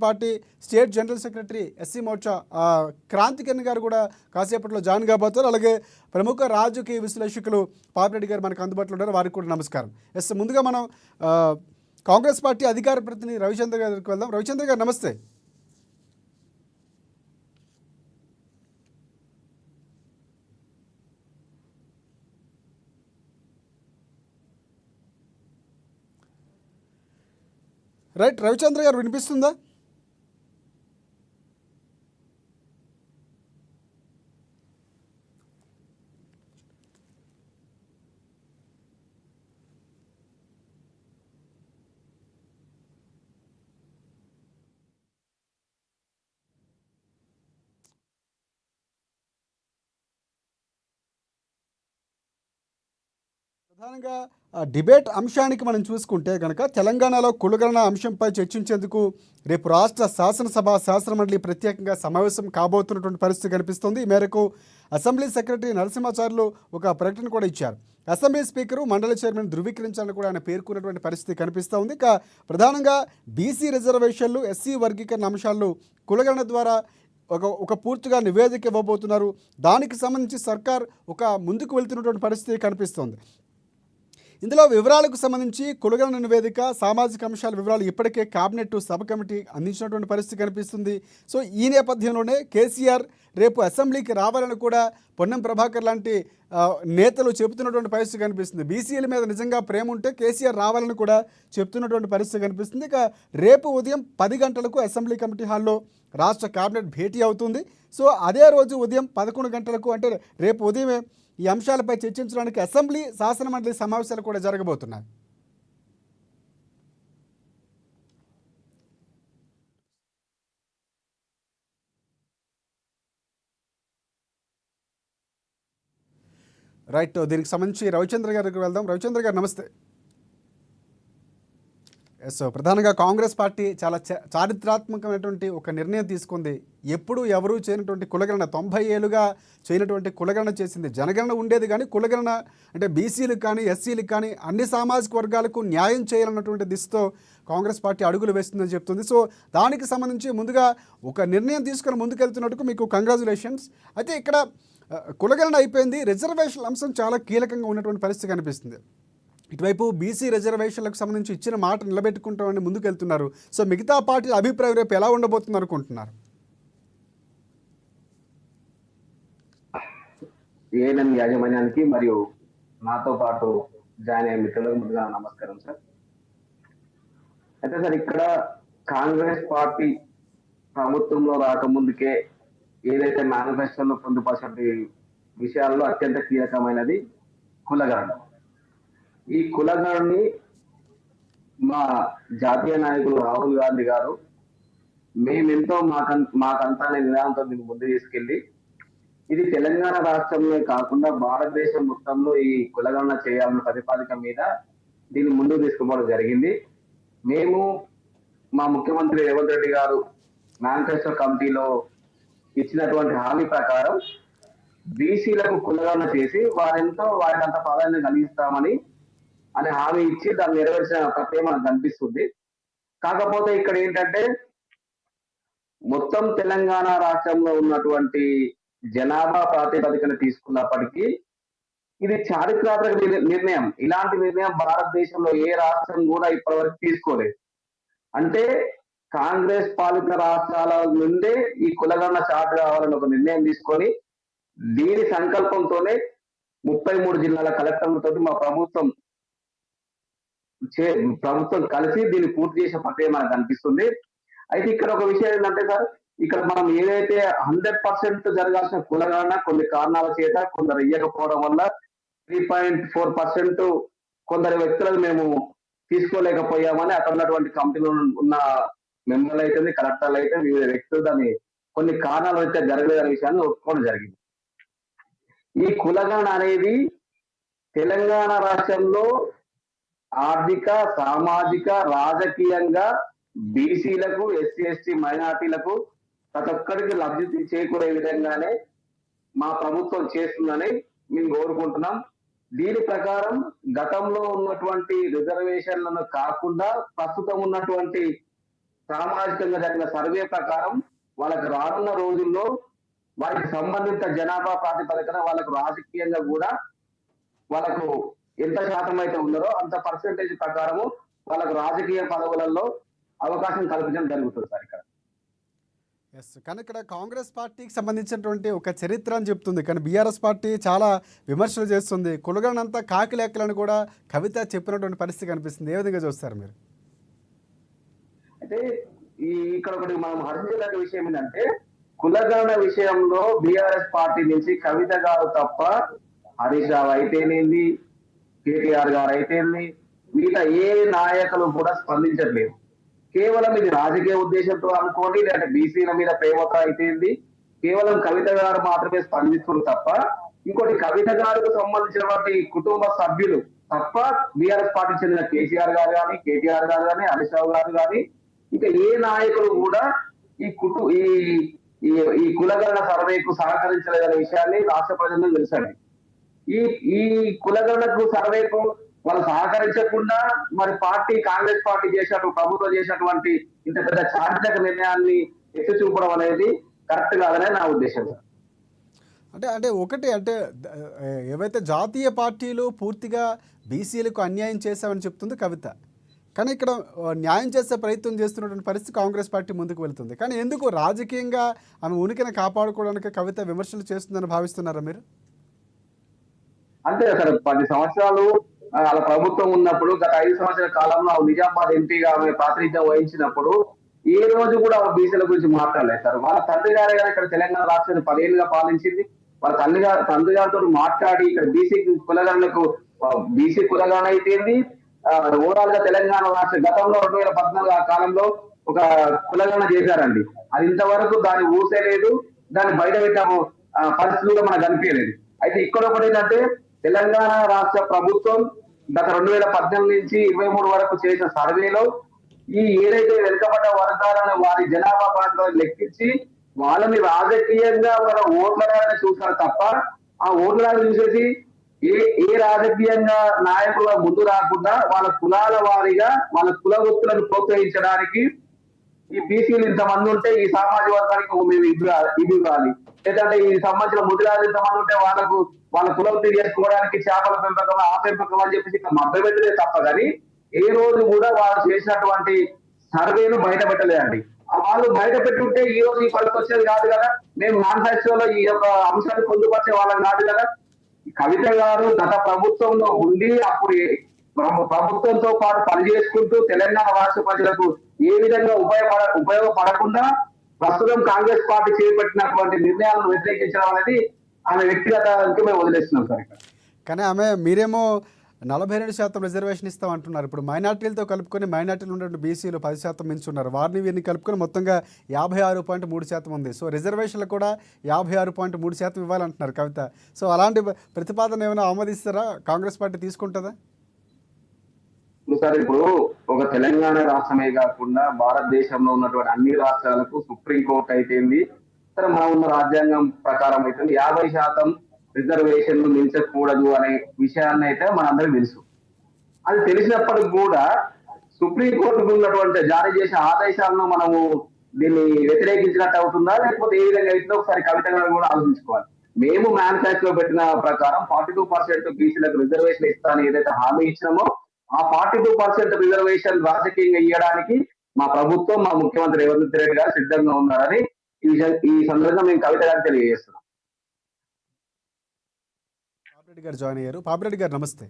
Party state general secretary SC Morcha Kranti Kiran గారు కూడా కాసేపట్లో జాయిన్ కాబోతారు. అలాగే ప్రముఖ రాజకీయ విశ్లేషకులు పాపిరెడ్డి గారు మనకు అందుబాటులో ఉన్నారు. వారికి కూడా నమస్కారం. ముందుగా మనం కాంగ్రెస్ పార్టీ అధికార ప్రతినిధి రవిచంద్ర గారికి వెళ్దాం. రవిచంద్ర గారు నమస్తే. రైట్, రవిచంద్ర గారు వినిపిస్తుందా? ప్రధానంగా డిబేట్ అంశానికి మనం చూసుకుంటే కనుక తెలంగాణలో కులగణన అంశంపై చర్చించేందుకు రేపు రాష్ట్ర శాసనసభ శాసనమండలి ప్రత్యేకంగా సమావేశం కాబోతున్నటువంటి పరిస్థితి కనిపిస్తుంది. ఈ మేరకు అసెంబ్లీ సెక్రటరీ నరసింహాచార్యులు ఒక ప్రకటన కూడా ఇచ్చారు. అసెంబ్లీ స్పీకరు మండలి చైర్మన్ ధృవీకరించాలని కూడా ఆయన పేర్కొన్నటువంటి పరిస్థితి కనిపిస్తూ ఉంది. ఇక ప్రధానంగా బీసీ రిజర్వేషన్లు, ఎస్సీ వర్గీకరణ అంశాల్లో కులగణన ద్వారా ఒక పూర్తిగా నివేదిక ఇవ్వబోతున్నారు. దానికి సంబంధించి సర్కార్ ఒక ముందుకు వెళ్తున్నటువంటి పరిస్థితి కనిపిస్తోంది. ఇందులో వివరాలకు సంబంధించి కులగణన నివేదిక, సామాజిక అంశాల వివరాలు ఇప్పటికే కేబినెట్ సబ్ కమిటీ అందించినటువంటి పరిస్థితి కనిపిస్తుంది. సో ఈ నేపథ్యంలోనే కేసీఆర్ రేపు అసెంబ్లీకి రావాలని కూడా పొన్నం ప్రభాకర్ లాంటి నేతలు చెబుతున్నటువంటి పరిస్థితి కనిపిస్తుంది. బీసీల మీద నిజంగా ప్రేమ ఉంటే కేసీఆర్ రావాలని కూడా చెప్తున్నటువంటి పరిస్థితి కనిపిస్తుంది. ఇక రేపు ఉదయం 10 గంటలకు అసెంబ్లీ కమిటీ హాల్లో రాష్ట్ర కేబినెట్ భేటీ అవుతుంది. సో అదే రోజు ఉదయం 11 గంటలకు అంటే రేపు ఉదయమే ఈ అంశాలపై చర్చించడానికి అసెంబ్లీ శాసనమండలి సమావేశాలు కూడా జరగబోతున్నాయి. రైట్, దీనికి సంబంధించి రవిచంద్ర గారికి వెళ్దాం. రవిచంద్ర గారు నమస్తే. సో ప్రధానంగా కాంగ్రెస్ పార్టీ చాలా చారిత్రాత్మకమైనటువంటి ఒక నిర్ణయం తీసుకుంది. ఎప్పుడు ఎవరూ చేయనటువంటి కులగణన, 90 ఏళ్ళుగా చేయనటువంటి కులగణన చేసింది. జనగణన ఉండేది కానీ కులగణన అంటే బీసీలకు కానీ ఎస్సీలకు కానీ అన్ని సామాజిక వర్గాలకు న్యాయం చేయాలన్నటువంటి దిశతో కాంగ్రెస్ పార్టీ అడుగులు వేస్తుందని చెప్తుంది. సో దానికి సంబంధించి ముందుగా ఒక నిర్ణయం తీసుకొని ముందుకెళ్తున్నట్టుకు మీకు కంగ్రాచులేషన్స్. అయితే ఇక్కడ కులగణన అయిపోయింది, రిజర్వేషన్ అంశం చాలా కీలకంగా ఉన్నటువంటి పరిస్థితి కనిపిస్తుంది. ఇటువైపు బీసీ రిజర్వేషన్లకు సంబంధించి ఇచ్చిన మాట నిలబెట్టుకుంటామని ముందుకెళ్తున్నారు. సో మిగతా పార్టీల అభిప్రాయం రేపు ఎలా ఉండబోతుంది అనుకుంటున్నారు? ఏఎన్ఎం యాజమాన్యానికి మరియు నాతో పాటు జాయిన్ అయ్యే మిత్రులకు ముందుగా నమస్కారం సార్. అయితే సార్, ఇక్కడ కాంగ్రెస్ పార్టీ ప్రభుత్వంలో రాకముందుకే ఏదైతే మేనిఫెస్టోలో పొందుపరిచిన విషయాల్లో అత్యంత కీలకమైనది కులగణన. ఈ కులగణని మా జాతీయ నాయకులు రాహుల్ గాంధీ గారు మేమెంతో మాకంతా నినాదంతో ముందు తీసుకెళ్లి ఇది తెలంగాణ రాష్ట్రంలో కాకుండా భారతదేశం మొత్తంలో ఈ కులగణన చేయాలన్న ప్రతిపాదిక మీద దీన్ని ముందుకు తీసుకుపోవడం జరిగింది. మేము మా ముఖ్యమంత్రి రేవంత్ రెడ్డి గారు మేనిఫెస్టో కమిటీలో ఇచ్చినటువంటి హామీ ప్రకారం బీసీలకు కులగణన చేసి వారికి అంత ప్రాధాన్యం కలిగిస్తామని అనే హామీ ఇచ్చి దాన్ని నెరవేర్చిన ప్రక్రియ మనకు కనిపిస్తుంది. కాకపోతే ఇక్కడ ఏంటంటే మొత్తం తెలంగాణ రాష్ట్రంలో ఉన్నటువంటి జనాభా ప్రాతిపదికన తీసుకున్నప్పటికీ ఇది చారిత్రాత్మక నిర్ణయం. ఇలాంటి నిర్ణయం భారతదేశంలో ఏ రాష్ట్రం కూడా ఇప్పటివరకు తీసుకోలేదు. అంటే కాంగ్రెస్ పాలిత రాష్ట్రాల నుండే ఈ కులగణన స్టార్ట్ కావాలని ఒక నిర్ణయం తీసుకొని దీని సంకల్పంతోనే 33 జిల్లాల కలెక్టర్లతో మా ప్రభుత్వం కలిసి దీన్ని పూర్తి చేసే ప్రక్రియ మనకు కనిపిస్తుంది. అయితే ఇక్కడ ఒక విషయం ఏంటంటే సార్, ఇక్కడ మనం ఏదైతే 100% జరగాల్సిన కులగణన కొన్ని కారణాల చేత కొందరు ఇయ్యకపోవడం వల్ల 3.4% కొందరు వ్యక్తులకు మేము తీసుకోలేకపోయామని అక్కడ ఉన్నటువంటి కమిటీలో ఉన్న మెంబర్లు అయితే కలెక్టర్లు అయితే వివిధ వ్యక్తులు దాన్ని కొన్ని కారణాలు అయితే జరగలేదనే విషయాన్ని ఒప్పుకోవడం జరిగింది. ఈ కులగణన అనేది తెలంగాణ రాష్ట్రంలో ఆర్థిక, సామాజిక, రాజకీయంగా బీసీలకు, ఎస్సీ ఎస్టీ మైనార్టీలకు ప్రతి ఒక్కరికి లబ్ధి చేకూరే విధంగానే మా ప్రభుత్వం చేస్తుందని మేము కోరుకుంటున్నాం. దీని ప్రకారం గతంలో ఉన్నటువంటి రిజర్వేషన్లను కాకుండా ప్రస్తుతం ఉన్నటువంటి సామాజికంగా జరిగిన సర్వే ప్రకారం వాళ్ళకి రానున్న రోజుల్లో వారికి సంబంధిత జనాభా ప్రాతిపదికన వాళ్ళకు రాజకీయంగా కూడా వాళ్ళకు ఎంత శాతం అయితే ఉన్నారో అంత పర్సెంటేజ్ ప్రకారము వాళ్ళకు రాజకీయ పదవులలో అవకాశం కల్పించడం జరుగుతుంది సార్ ఇక్కడ. ఎస్, కానీ ఇక్కడ కాంగ్రెస్ పార్టీకి సంబంధించినటువంటి ఒక చరిత్ర అని చెప్తుంది, కానీ బీఆర్ఎస్ పార్టీ చాలా విమర్శలు చేస్తుంది. కులగణంతా కాకి లెక్కలను కూడా కవిత చెప్పినటువంటి పరిస్థితి కనిపిస్తుంది. ఏ విధంగా చూస్తారు మీరు? అయితే ఇక్కడ ఒకటి మనం హర్షించదగ్గ విషయం ఏంటంటే, కులగణన విషయంలో బీఆర్ఎస్ పార్టీ నుంచి కవిత గారు తప్ప హరీష్ రావు అయితేనేంది, కేటీఆర్ గారు అయితేంది, మిగతా ఏ నాయకులు కూడా స్పందించట్లేదు. కేవలం ఇది రాజకీయ ఉద్దేశంతో అనుకోండి, లేదంటే బీసీల మీద ప్రేమతో అయితేంది, కేవలం కవిత గారు మాత్రమే స్పందిస్తున్నారు తప్ప, ఇంకోటి కవిత గారికి సంబంధించినటువంటి కుటుంబ సభ్యులు తప్ప బీఆర్ఎస్ పార్టీ చెందిన కేసీఆర్ గారు కానీ, కేటీఆర్ గారు కానీ, హరీష్ రావు గారు కానీ, ఇంకా ఏ నాయకులు కూడా ఈ ఈ కులగణన సర్వేకు సహకరించలేదనే విషయాన్ని రాష్ట్ర ప్రజలకు తెలుసండి. ఈ ఈ కులగణనకు సర్వేకు వాళ్ళు సహకరించకుండా మరి కాంగ్రెస్ పార్టీ ప్రభుత్వం చేసినటువంటి ఇంత పెద్ద చారిత్రక నిర్ణయాన్ని ఎత్తి చూపడం అనేది కరెక్ట్ కాదనే నా ఉద్దేశం. అంటే అంటే ఒకటి అంటే ఏవైతే జాతీయ పార్టీలు పూర్తిగా బీసీలకు అన్యాయం చేశామని చెప్తుంది కవిత, కానీ ఇక్కడ న్యాయం చేసే ప్రయత్నం చేస్తున్నటువంటి పరిస్థితి కాంగ్రెస్ పార్టీ ముందుకు వెళ్తుంది. కానీ ఎందుకు రాజకీయంగా ఆమె ఉనికిని కాపాడుకోవడానికి కవిత విమర్శలు చేస్తుందని భావిస్తున్నారా మీరు? అంతే సార్, 10 సంవత్సరాలు వాళ్ళ ప్రభుత్వం ఉన్నప్పుడు, గత 5 సంవత్సరాల కాలంలో నిజామాబాద్ ఎంపీగా ఆమె ప్రాతినిధ్యం వహించినప్పుడు ఏ రోజు కూడా బీసీల గురించి మాట్లాడలేదు సార్. వాళ్ళ తండ్రి గారే కానీ ఇక్కడ తెలంగాణ రాష్ట్రాన్ని 10 ఏళ్ళుగా పాలించింది. వాళ్ళ తండ్రి గారితో మాట్లాడి ఇక్కడ బీసీ కులగణన అయితేంది, ఓవరాల్ గా తెలంగాణ రాష్ట్ర గతంలో 2014 ఆ కాలంలో ఒక కులగణన చేశారండి. అది ఇంతవరకు దాన్ని ఊసేలేదు, దాన్ని బయట పెట్టాము పరిస్థితుల్లో మనకు కనిపించలేదు. అయితే ఇక్కడ ఒకటి ఏంటంటే, తెలంగాణ రాష్ట్ర ప్రభుత్వం గత 2018 నుంచి 23 వరకు చేసిన సర్వేలో ఈ ఏదైతే వెనుకబడ్డ వర్గాలను వారి జనాభా ప్రాంతాలను లెక్కించి వాళ్ళని రాజకీయంగా వాళ్ళ ఓట్లని చూస్తారు తప్ప, ఆ ఓట్లను చూసేసి ఏ రాజకీయంగా నాయకుల ముందు రాకుండా వాళ్ళ కులాల వారీగా వాళ్ళ కుల వృత్తులను ప్రోత్సహించడానికి ఈ బీసీలు ఇంతమంది ఉంటే ఈ సామాజిక వర్గానికి మేము ఇది ఇవ్వాలి, లేదంటే ఈ సంబంధించిన ముదిరాజు ఇంతమంది ఉంటే వాళ్ళ కులవృత్తి చేసుకోవడానికి చేపల పెంపకం, ఆ పెంపకం అని చెప్పేసి ఇక్కడ మద్దతు పెట్టలే తప్ప, కానీ ఏ రోజు కూడా వాళ్ళు చేసినటువంటి సర్వేను బయట పెట్టలేదండి. వాళ్ళు బయట పెట్టుంటే ఈ రోజు ఈ పరిస్థితి వచ్చేది కాదు కదా, మేము మేనిఫెస్టోలో ఈ యొక్క అంశాన్ని పొందుపరిచే వాళ్ళని కాదు కదా. కవిత గారు గత ప్రభుత్వంలో ఉండి అప్పుడు ప్రభుత్వంతో పాటు పనిచేసుకుంటూ తెలంగాణ రాష్ట్ర ప్రజలకు ఏ విధంగా ఉపయోగపడకుండా ప్రస్తుతం కాంగ్రెస్ పార్టీ చేపట్టినటువంటి నిర్ణయాలను వ్యతిరేకించడం అనేది ఆమె వ్యక్తిగత మేము వదిలేస్తున్నాం సార్. కానీ మీరేమో 42% రిజర్వేషన్ ఇస్తాం అంటున్నారు. ఇప్పుడు మైనార్టీలతో కలుపుకొని మైనార్టీలు ఉన్నటువంటి బీసీలు 10% మించున్నారు. వారిని వీరిని కలుపుకొని మొత్తంగా 56.3% ఉంది. సో రిజర్వేషన్లు కూడా 56.3% ఇవ్వాలంటున్నారు కవిత. సో అలాంటి ప్రతిపాదన ఏమైనా ఆమోదిస్తారా, కాంగ్రెస్ పార్టీ తీసుకుంటుందా? సార్, ఇప్పుడు ఒక తెలంగాణ రాష్ట్రమే కాకుండా భారతదేశంలో ఉన్నటువంటి అన్ని రాష్ట్రాలకు సుప్రీంకోర్టు అయితేంది, సరే మనం ఉన్న రాజ్యాంగం ప్రకారం అయితే 50% రిజర్వేషన్లు మించకూడదు అనే విషయాన్ని అయితే మనందరికీ తెలుసు. అది తెలిసినప్పటికి కూడా సుప్రీంకోర్టుకు ఉన్నటువంటి జారీ చేసిన ఆదేశాలను మనము దీన్ని వ్యతిరేకించినట్టు అవుతుందా, లేకపోతే ఏ విధంగా అయితే ఒకసారి కవిత గారు కూడా ఆలోచించుకోవాలి. మేము మేనిఫెస్టోలో పెట్టిన ప్రకారం 42% బీసీలకు రిజర్వేషన్ ఇస్తానని ఏదైతే హామీ ఇచ్చినామో, ఆ 42% రిజర్వేషన్ రాజకీయంగా ఇవ్వడానికి మా ప్రభుత్వం, మా ముఖ్యమంత్రి రేవంత్ రెడ్డి గారు సిద్ధంగా ఉన్నారని ఈ సందర్భంగా మేము కవిత గారికి తెలియజేస్తున్నాం. పాపిరెడ్డి గారు జాయిన్ అయ్యారు. పాపిరెడ్డి గారు నమస్తే.